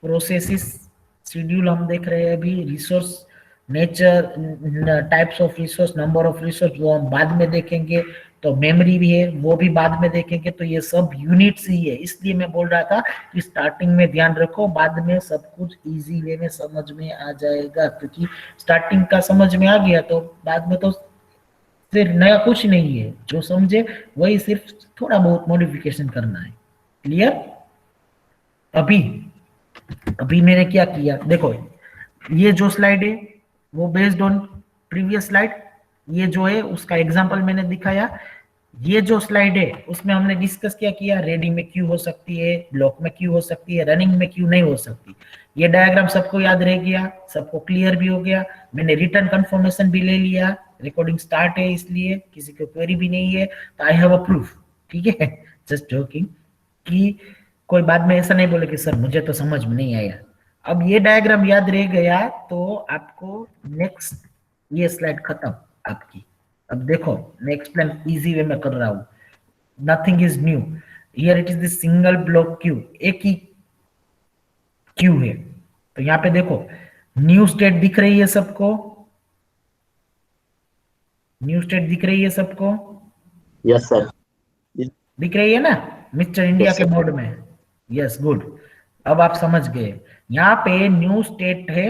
processes schedule हम देख रहे हैं अभी, resource nature, types of resource, number of resource वो हम बाद में देखेंगे, तो मेमोरी भी है वो भी बाद में देखेंगे। तो ये सब यूनिट्स ही है, इसलिए मैं बोल रहा था कि स्टार्टिंग में ध्यान रखो, बाद में सब कुछ इजी वे में समझ में आ जाएगा, क्योंकि स्टार्टिंग का समझ में आ गया तो बाद में तो फिर नया कुछ नहीं है, जो समझे वही सिर्फ थोड़ा बहुत मॉडिफिकेशन करना है। क्लियर? अभी मैंने क्या किया देखो, ये जो स्लाइड है वो बेस्ड ऑन प्रीवियस स्लाइड, ये जो है उसका एग्जांपल मैंने दिखाया। ये जो स्लाइड है उसमें हमने डिस्कस क्या किया, रेडी में क्यू हो सकती है, ब्लॉक में क्यू हो सकती है, रनिंग में क्यू नहीं हो सकती। ये डायग्राम सबको याद रह गया, सबको क्लियर भी हो गया। मैंने रिटर्न कंफर्मेशन भी ले लिया, रिकॉर्डिंग स्टार्ट है इसलिए किसी को क्वेरी भी नहीं है, तो आई हैव अ प्रूफ। ठीक है, जस्ट जोकिंग, कि कोई बाद में ऐसा नहीं बोले कि सर मुझे तो समझ में नहीं आया। अब ये डायग्राम याद रह गया तो आपको नेक्स्ट ये स्लाइड खत्म आपकी। अब देखो मैं एक्सप्लेन इजी वे में कर रहा हूँ, nothing is new here, it is the single block Q, एक ही क्यू है। तो यहाँ पे देखो न्यू स्टेट दिख रही है सबको, न्यू स्टेट दिख रही है सबको? Yes sir. दिख रही है ना मिस्टर इंडिया के मोड में? Yes, good. अब आप समझ गए, यहाँ पे न्यू स्टेट है,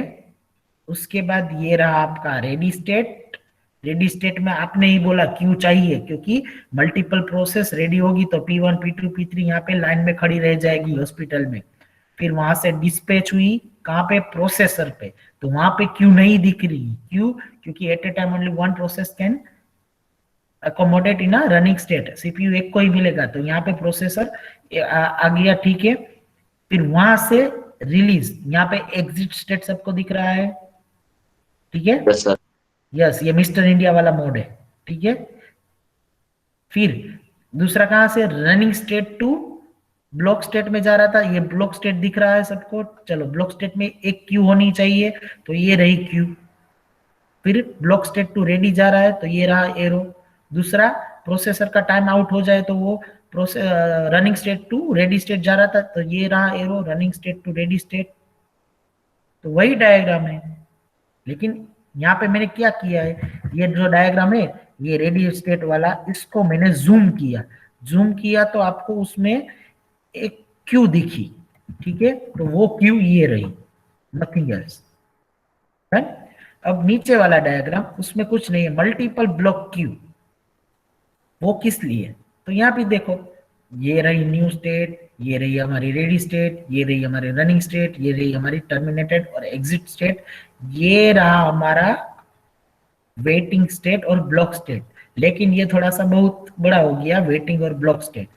उसके बाद ये रहा आपका रेडी स्टेट। रेडी स्टेट में आपने ही बोला क्यू चाहिए, क्योंकि मल्टीपल प्रोसेस रेडी होगी तो P1 P2 P3 यहाँ पे लाइन में खड़ी रह जाएगी हॉस्पिटल में। फिर वहां से डिस्पैच हुई कहाँ पे, प्रोसेसर पे, तो वहां पे क्यू नहीं दिख रही। क्यू? क्योंकि at a time only one process can accommodate in a running state, CPU एक को ही मिलेगा, तो यहाँ पे प्रोसेसर आ गया। ठीक है, फिर वहां से रिलीज, यहाँ पे एग्जिट स्टेट सबको दिख रहा है? ठीक है, यस सर। यस, ये मिस्टर इंडिया वाला मोड है। ठीक है, फिर दूसरा कहां से, running state to block state में जा रहा था, ये ब्लॉक स्टेट दिख रहा है सबको। चलो ब्लॉक स्टेट में एक क्यू होनी चाहिए, तो ये रही क्यू। फिर ब्लॉक स्टेट टू रेडी जा रहा है, तो ये रहा एरो। दूसरा प्रोसेसर का टाइम आउट हो जाए तो वो running state to ready state जा रहा था, तो ये रहा arrow, running state to ready state. तो वही डायग्राम है, लेकिन यहाँ पे मैंने क्या किया है, ये जो डायग्राम है ये रेडी स्टेट वाला, इसको मैंने जूम किया तो आपको उसमें एक क्यू दिखी। ठीक है, तो वो क्यू ये रही, नथिंग एल्स। अब नीचे वाला डायग्राम, उसमें कुछ नहीं है, मल्टीपल ब्लॉक क्यू, वो किस लिए? तो यहाँ पे देखो, ये रही न्यू स्टेट, ये रही हमारी रेडी स्टेट, ये रही हमारी रनिंग स्टेट, ये रही हमारी टर्मिनेटेड और एग्जिट स्टेट, ये रहा हमारा वेटिंग स्टेट और ब्लॉक स्टेट। लेकिन ये थोड़ा सा बहुत बड़ा हो गया, वेटिंग और ब्लॉक स्टेट।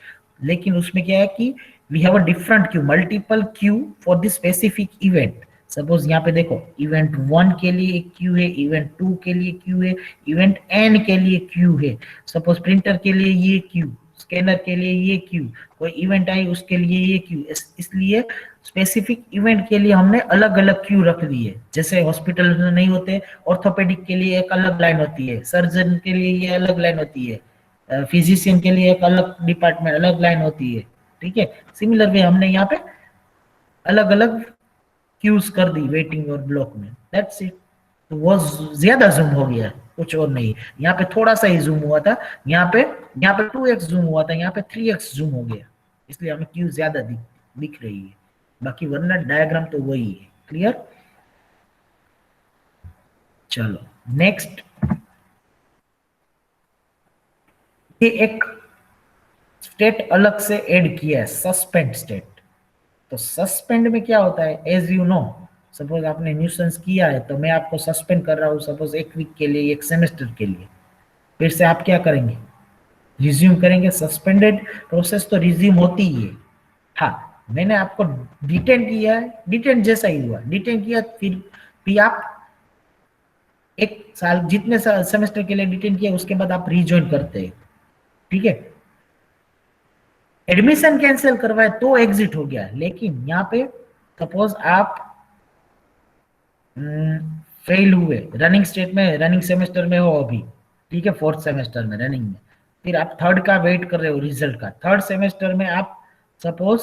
लेकिन उसमें क्या है कि we have a different queue, multiple queue for this specific event. Suppose यहाँ पे देखो, इवेंट 1 के लिए एक क्यू है, इवेंट 2 के लिए क्यू है, इवेंट n के लिए क्यू है। सपोज प्रिंटर के लिए ये क्यू, स्कैनर के लिए ये क्यू, कोई इवेंट आई उसके लिए ये क्यू। इसलिए स्पेसिफिक इवेंट के लिए हमने अलग अलग क्यू रख दिए। जैसे हॉस्पिटल में नहीं होते, ऑर्थोपेडिक के लिए एक अलग लाइन होती है, सर्जन के लिए ये अलग लाइन होती है, फिजिशियन के लिए एक अलग डिपार्टमेंट, अलग लाइन होती है। ठीक है, सिमिलर वे हमने यहाँ पे अलग अलग क्यूज कर दी वेटिंग और ब्लॉक में, दैट्स इट। तो वो ज्यादा जूम हो गया, कुछ और नहीं। यहाँ पे थोड़ा सा ही जूम हुआ था, यहाँ पे 2x जूम हुआ था, यहाँ पे 3x जूम हो गया, इसलिए हमें क्यू ज्यादा दिख रही है। बाकी वरना डायग्राम तो वही है। क्लियर? चलो नेक्स्ट, ये एक स्टेट अलग से ऐड किया है, सस्पेंड स्टेट। तो सस्पेंड में क्या होता है, एज यू नो, सपोज आपने न्यूसेंस किया है तो मैं आपको सस्पेंड कर रहा हूँ, सपोज 1 वीक के लिए, 1 सेमेस्टर के लिए। फिर से आप क्या करेंगे, रिज्यूम करेंगे। सस्पेंडेड प्रोसेस तो रिज्यूम होती ही है। हाँ, मैंने आपको डिटेन किया है, डिटेन जैसा ही हुआ, डिटेन किया, फिर आप 1 साल जितने सेमेस्टर के लिए डिटेन किया उसके बाद आप रिज्वाइन करते हैं। ठीक है, एडमिशन कैंसिल करवाए तो एग्जिट हो गया। लेकिन यहाँ पे सपोज आप फेल हुए, रनिंग स्टेट में, रनिंग सेमेस्टर में हो अभी, ठीक है, फोर्थ सेमेस्टर में रनिंग में। फिर आप थर्ड का वेट कर रहे हो रिजल्ट का। थर्ड सेमेस्टर में आप सपोज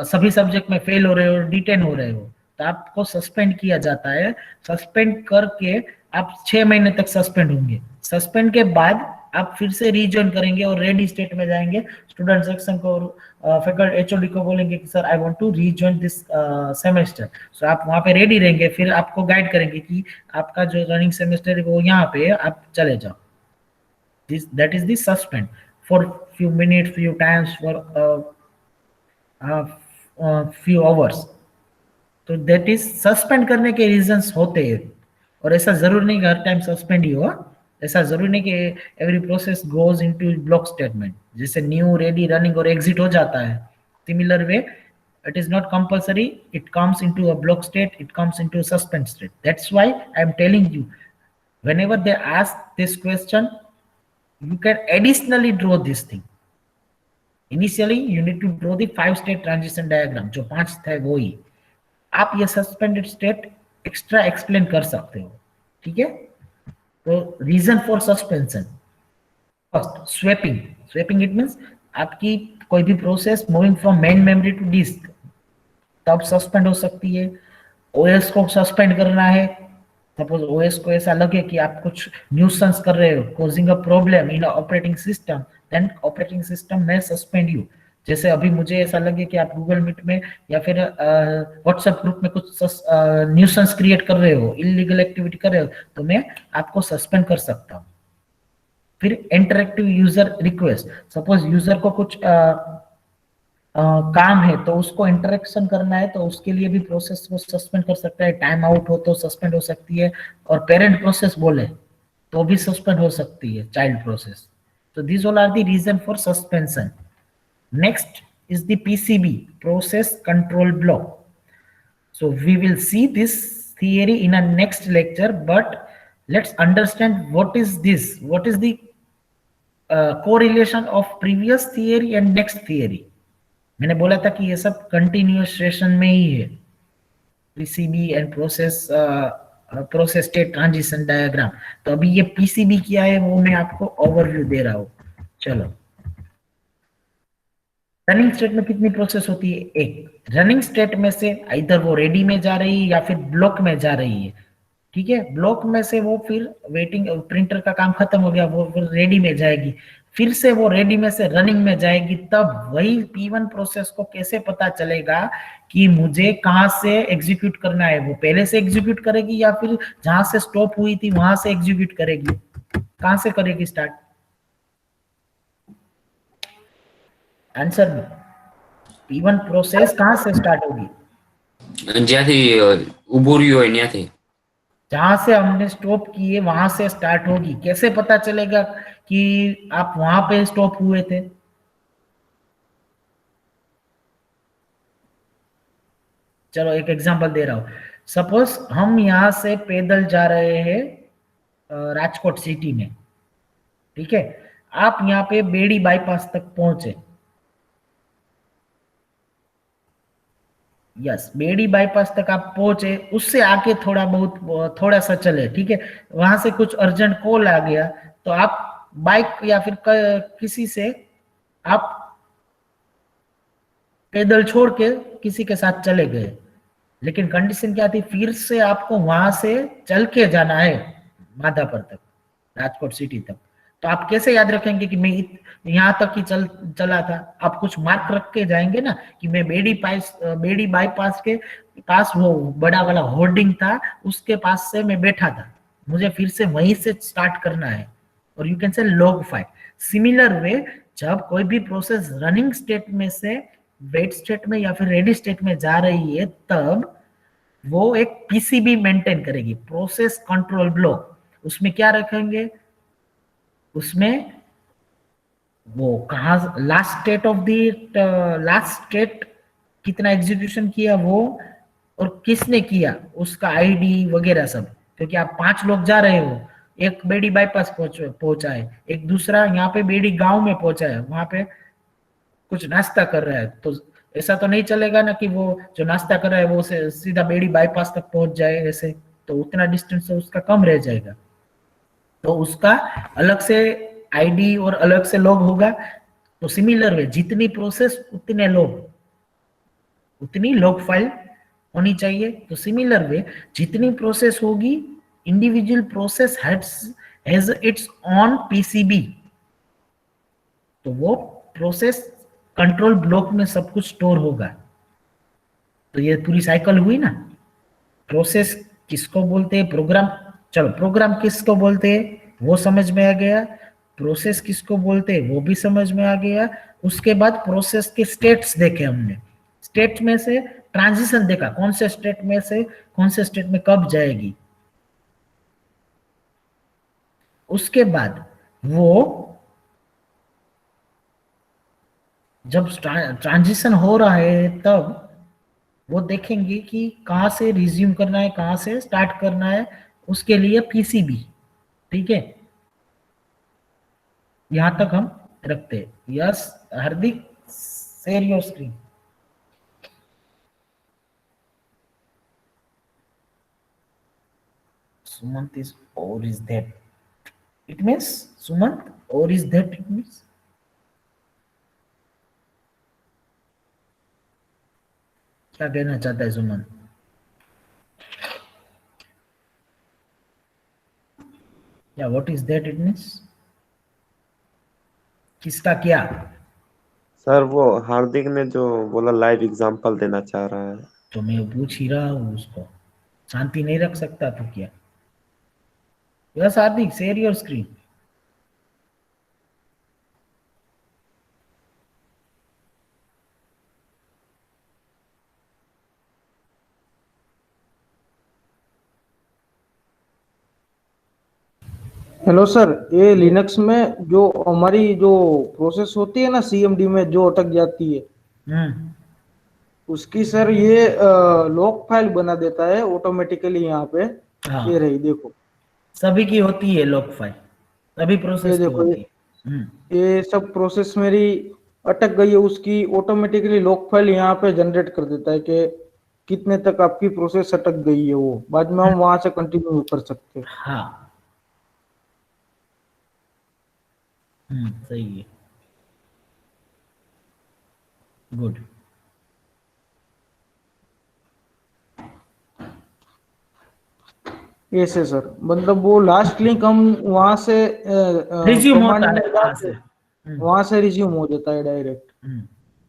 सभी सब्जेक्ट में फेल हो रहे हो, डिटेन हो रहे हो, तो आपको सस्पेंड किया जाता है। सस्पेंड करके आप 6 महीने तक सस्पेंड होंगे। सस्पेंड के बाद आप फिर से रीजॉइन करेंगे और रेडी स्टेट में जाएंगे। स्टूडेंट सेक्शन को फैकल्टी एचओडी को बोलेंगे कि sir I want to rejoin this semester. So आप वहां पे रेडी रहेंगे, फिर आपको गाइड करेंगे कि आपका जो रनिंग सेमेस्टर है वो यहाँ पे है, आप चले जाओ। That is the suspend for few minutes, few times, for few hours. तो that is suspend करने के reasons होते हैं, और ऐसा जरूर नहीं कि हर टाइम सस्पेंड ही हो। ऐसा जरूर नहीं कि every process goes into block statement, जैसे न्यू, रेडी, रनिंग और एग्जिट हो जाता है। Similar way, it is not compulsory. It comes into a block state, it comes into a suspend state. That's why I am telling you, whenever they ask this question, you can additionally draw this thing. Initially you need to draw the 5-state transition diagram, जो 5 थे वो ही। आप ये सस्पेंडेड स्टेट एक्स्ट्रा एक्सप्लेन कर सकते हो, ठीक है। तो reason for suspension, first swapping. Swapping it means आपकी कोई भी process moving from main memory to disk, तब सस्पेंड हो सकती है। ओएस को सस्पेंड करना है, सपोज ओएस को ऐसा लगे कि आप कुछ न्यूसेंस कर रहे हो, causing a problem in operating system, then operating system में सस्पेंड यू। जैसे अभी मुझे ऐसा लगे कि आप गूगल मीट में या फिर व्हाट्सएप ग्रुप में कुछ न्यूसेंस क्रिएट कर रहे हो, इलीगल एक्टिविटी कर रहे हो, तो मैं आपको सस्पेंड कर सकता हूँ। फिर interactive user request, suppose user को कुछ काम है तो उसको इंटरेक्शन करना है, तो उसके लिए भी प्रोसेस को सस्पेंड कर सकता है। टाइम आउट हो तो सस्पेंड हो सकती है, और पेरेंट प्रोसेस बोले तो भी सस्पेंड हो सकती है, चाइल्ड प्रोसेस। तो this all are the reason for suspension. Next is the PCB, process control block. So we will see this theory in a next lecture, but let's understand what is this, what is the correlation of previous theory and next theory. मैंने बोला था कि ये सब कंटिन्यूअस सेशन में ही है, PCB and process state transition diagram. तो अभी ये पीसीबी क्या है वो मैं आपको ओवरव्यू दे रहा हूँ। चलो, रनिंग स्टेट में कितनी प्रोसेस होती है? एक। रनिंग स्टेट में से इधर वो रेडी में जा रही है या फिर ब्लॉक में जा रही है, ठीक है। ब्लॉक में से वो फिर वेटिंग, प्रिंटर का काम खत्म हो गया, वो फिर रेडी में जाएगी, फिर से वो रेडी में से रनिंग में जाएगी। तब वही P1 प्रोसेस को कैसे पता चलेगा कि मुझे कहां से एग्जीक्यूट करना है? वो पहले से एग्जीक्यूट करेगी या फिर जहां से स्टॉप हुई थी वहां से एग्जीक्यूट करेगी? कहां से करेगी स्टार्ट? आंसर में P1 प्रोसेस कहां से स्टार्ट होगी? જ્યાંથી ઊભું રહ્યું હોય ત્યાંથી। जहां से हमने स्टॉप किए वहां से स्टार्ट होगी। कैसे पता चलेगा कि आप वहां पे स्टॉप हुए थे? चलो एक एग्जांपल दे रहा हूं। सपोज हम यहां से पैदल जा रहे हैं राजकोट सिटी में, ठीक है। आप यहाँ पे बेड़ी बाईपास तक पहुंचे, यस, बेड़ी बाईपास तक आप पहुंचे, उससे आके थोड़ा सा चले, ठीक है। वहां से कुछ अर्जेंट कॉल आ गया तो आप बाइक या फिर किसी से आप पैदल छोड़ के किसी के साथ चले गए, लेकिन कंडीशन क्या थी? फिर से आपको वहां से चल के जाना है माधापर तक, राजकोट सिटी तक। तो आप कैसे याद रखेंगे कि मैं यहाँ तक ही चला था? आप कुछ मार्क रख के जाएंगे ना कि मैं बेड़ी बाईपास के पास वो बड़ा वाला होर्डिंग था, उसके पास से मैं बैठा था, मुझे फिर से वहीं से स्टार्ट करना है। और you can say log 5। Similar way, जब कोई भी प्रोसेस रनिंग स्टेट में से वेट स्टेट में या फिर रेडी स्टेट में जा रही है, तब वो एक पीसीबी मेंटेन करेगी, प्रोसेस कंट्रोल ब्लॉक। उसमें क्या रखेंगे? उसमें वो कहाँ last state of the last state कितना एग्जीक्यूशन किया वो, और किसने किया, उसका आईडी वगैरह सब। क्योंकि आप 5 लोग जा रहे हो, एक बेड़ी बाईपास पहुंचा है, एक दूसरा यहाँ पे बेड़ी गांव में पहुंचा है, वहां पे कुछ नाश्ता कर रहा है। तो ऐसा तो नहीं चलेगा ना कि वो जो नाश्ता कर रहा है वो सीधा बेड़ी बाईपास तक पहुंच जाए, ऐसे तो उतना डिस्टेंस तो उसका कम रह जाएगा। तो उसका अलग से आईडी और अलग से लॉग होगा। तो सिमिलर वे जितनी प्रोसेस उतने लॉग, उतनी लॉग फाइल होनी चाहिए। तो सिमिलर वे जितनी प्रोसेस होगी, individual process has its on PCB, तो वो प्रोसेस कंट्रोल ब्लॉक में सब कुछ स्टोर होगा। तो ये पूरी साइकिल हुई ना। प्रोसेस किसको बोलते हैं, प्रोग्राम, चलो प्रोग्राम किसको बोलते हैं वो समझ में आ गया, प्रोसेस किसको बोलते हैं वो भी समझ में आ गया। उसके बाद प्रोसेस के स्टेट्स देखे हमने, स्टेट में से ट्रांजिशन देखा, कौन से स्टेट में से कौन से स्टेट में कब जाएगी। उसके बाद वो जब ट्रांजिशन हो रहा है तब वो देखेंगे कि कहां से रिज्यूम करना है, कहां से स्टार्ट करना है, उसके लिए पीसीबी। ठीक है, यहां तक हम रखते हैं। Yes Hardik, share your screen. Sumant is or is that? It means Sumant or is that? It means क्या कहना चाहता है सुमन? या what is that it means? किसका क्या? सर वो हार्दिक ने जो बोला लाइव एग्जांपल देना चाह रहा है। तो मैं पूछ ही रहा हूँ उसको, शांति नहीं रख सकता तो क्या? Yes Hardik, share your screen. Hello sir, ये लिनक्स में जो हमारी जो प्रोसेस होती है ना सीएमडी में जो अटक जाती है, उसकी सर ये लॉग फाइल बना देता है ऑटोमेटिकली। यहाँ पे हाँ, ये रही देखो, सभी की होती है लॉग फाइल, सभी प्रोसेस ये की देखो, होती है। ये सब प्रोसेस मेरी अटक गई है, उसकी ऑटोमेटिकली लॉग फाइल यहाँ पे जनरेट कर देता है कि कितने तक आपकी प्रोसेस अटक गई है। वो बाद में हम वहां से कंटिन्यू कर सकते हैं। हाँ, सही है, गुड। ऐसे सर, मतलब वो लास्ट लिंक हम वहां से रिज्यूम command होता में है डाल के वहां से रिज्यूम हो जाता है डायरेक्ट।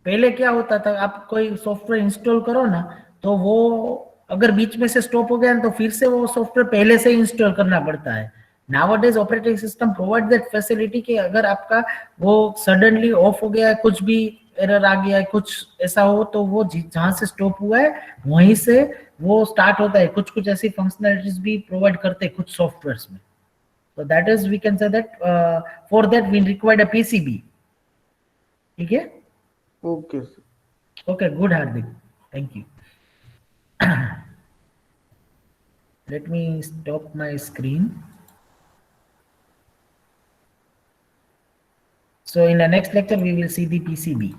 पहले क्या होता था, आप कोई सॉफ्टवेयर इंस्टॉल करो ना, तो वो अगर बीच में से स्टॉप हो गया तो फिर से वो सॉफ्टवेयर पहले से इंस्टॉल करना पड़ता है। Nowadays operating system provide that facility कि अगर आपका वो सडनली ऑफ हो गया है, कुछ भी एरर आ गया है, कुछ ऐसा हो, तो वो जहां से स्टॉप हुआ है वहीं से वो स्टार्ट होता है। कुछ कुछ ऐसी फंक्शनलिटीज भी प्रोवाइड करते हैं कुछ सॉफ्टवेयर्स में। तो that is we can say that for that we required a PCB. ठीक है, okay okay, good Hardik, thank you. Let me stop my screen. So in the next lecture we will see the PCB.